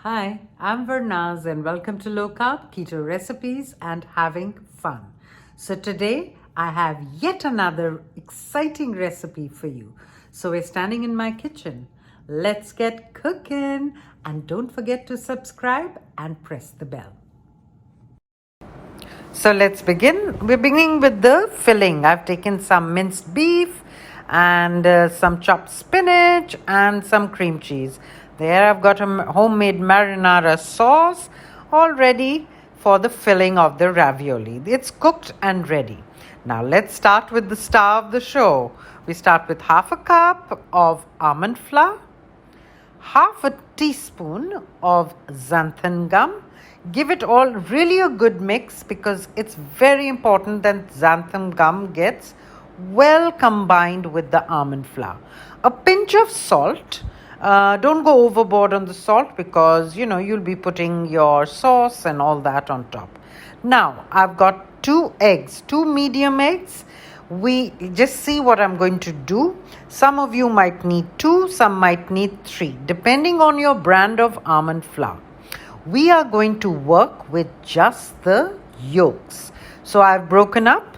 Hi, I'm Vernaz and welcome to Low Carb Keto Recipes and Having Fun. So today I have yet another exciting recipe for you. So we're standing in my kitchen. Let's get cooking and don't forget to subscribe and press the bell. So let's begin. We're beginning with the filling. I've taken some minced beef and some chopped spinach and some cream cheese. There I've got a homemade marinara sauce all ready for the filling of the ravioli. It's cooked and ready. Now let's start with the star of the show. We start with half a cup of almond flour, half a teaspoon of xanthan gum. Give it all really a good mix because it's very important that xanthan gum gets well combined with the almond flour. A pinch of salt. Don't go overboard on the salt because you'll be putting your sauce and all that on top. Now I've got 2 eggs, 2 medium eggs. We just see what I'm going to do. Some of you might need 2, some might need 3, depending on your brand of almond flour. We are going to work with just the yolks. So I've broken up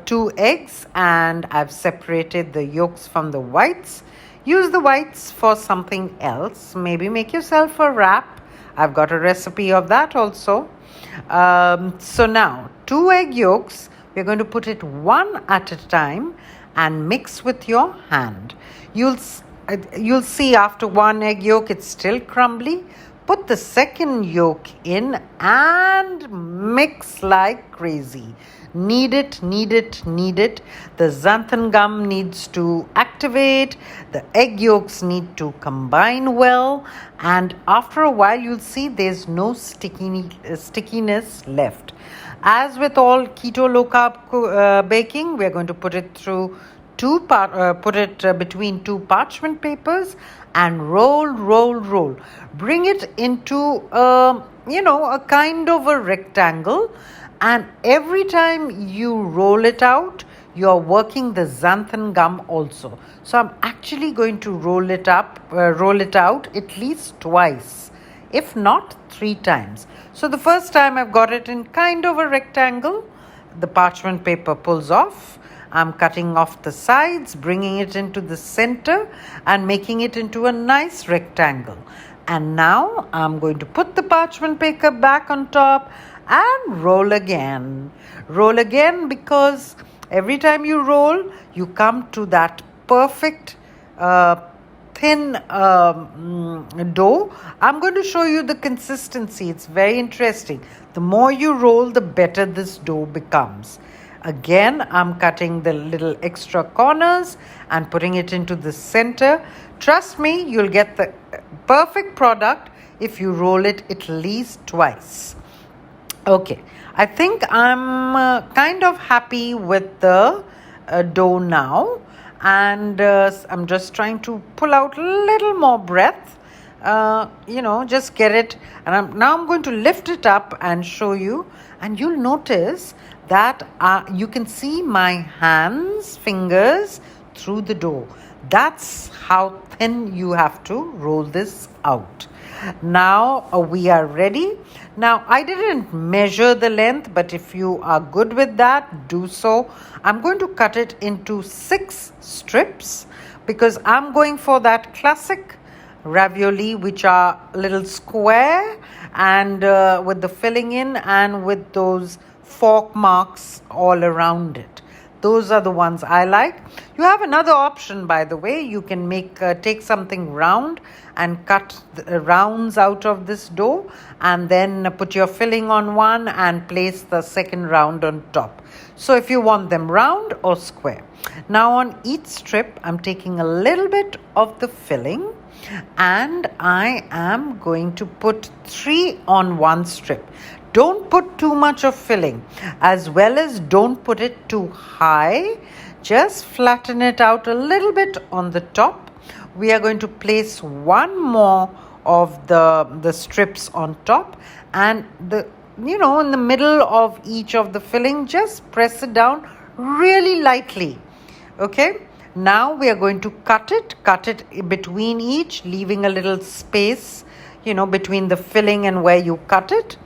2 eggs and I've separated the yolks from the whites. Use the whites for something else. Maybe make yourself a wrap. I've got a recipe of that also. So now 2 egg yolks. We're going to put it one at a time and mix with your hand. You'll see after 1 egg yolk it's still crumbly. Put the second yolk in and mix like crazy. Knead it. The xanthan gum needs to activate. The egg yolks need to combine well. And after a while, you'll see there's no stickiness left. As with all keto low carb baking, we're going to put it through between 2 parchment papers and roll. Bring it into a kind of a rectangle, and every time you roll it out, you're working the xanthan gum also. So I'm actually going to roll it out at least twice, if not 3 times. So the first time I've got it in kind of a rectangle, the parchment paper pulls off. I'm cutting off the sides, bringing it into the center and making it into a nice rectangle. And now I'm going to put the parchment paper back on top and roll again. Roll again because every time you roll, you come to that perfect thin dough. I'm going to show you the consistency. It's very interesting. The more you roll, the better this dough becomes. Again, I'm cutting the little extra corners and putting it into the center. Trust me, you'll get the perfect product if you roll it at least twice. Okay, I think I'm kind of happy with the dough now. And I'm just trying to pull out a little more breath. Just get it. And now I'm going to lift it up and show you. And you'll notice that you can see my fingers through the dough. That's how thin you have to roll this out. Now we are ready. Now I didn't measure the length, but if you are good with that, do so. I'm going to cut it into 6 strips because I'm going for that classic ravioli, which are a little square and with the filling in and with those fork marks all around it. Those are the ones I like. You have another option, by the way. You can take something round and cut the rounds out of this dough and then put your filling on one and place the second round on top. So if you want them round or square. Now on each strip, I'm taking a little bit of the filling and I am going to put 3 on one strip. Don't put too much of filling, as well as don't put it too high. Just flatten it out a little bit on the top. We are going to place 1 more of the strips on top, and in the middle of each of the filling, just press it down really lightly. Okay, now we are going to cut it between each, leaving a little space between the filling and where you cut it.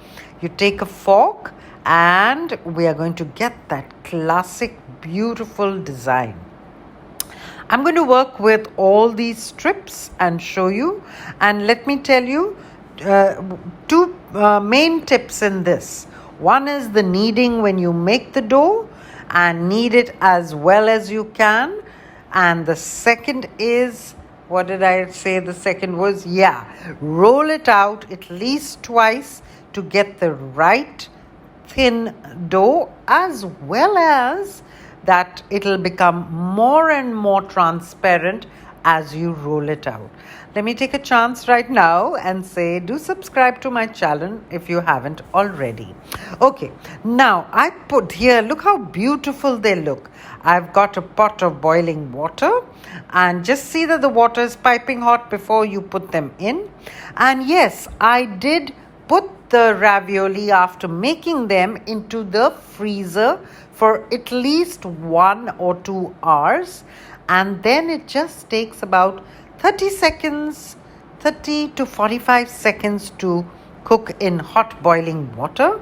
You take a fork and we are going to get that classic beautiful design. I'm going to work with all these strips and show you. And let me tell you two main tips in this. One is the kneading when you make the dough, and knead it as well as you can. And the second is, what did I say the second was? Yeah, roll it out at least twice to get the right thin dough, as well as that it'll become more and more transparent as you roll it out. Let me take a chance right now and say, do subscribe to my channel if you haven't already. Okay, now I put here, look how beautiful they look. I've got a pot of boiling water, and just see that the water is piping hot before you put them in. And yes, I did put the ravioli after making them into the freezer for at least 1 or 2 hours, and then it just takes about 30 to 45 seconds to cook in hot boiling water.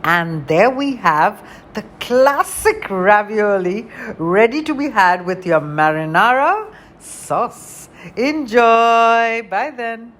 And there we have the classic ravioli ready to be had with your marinara sauce. Enjoy. Bye then.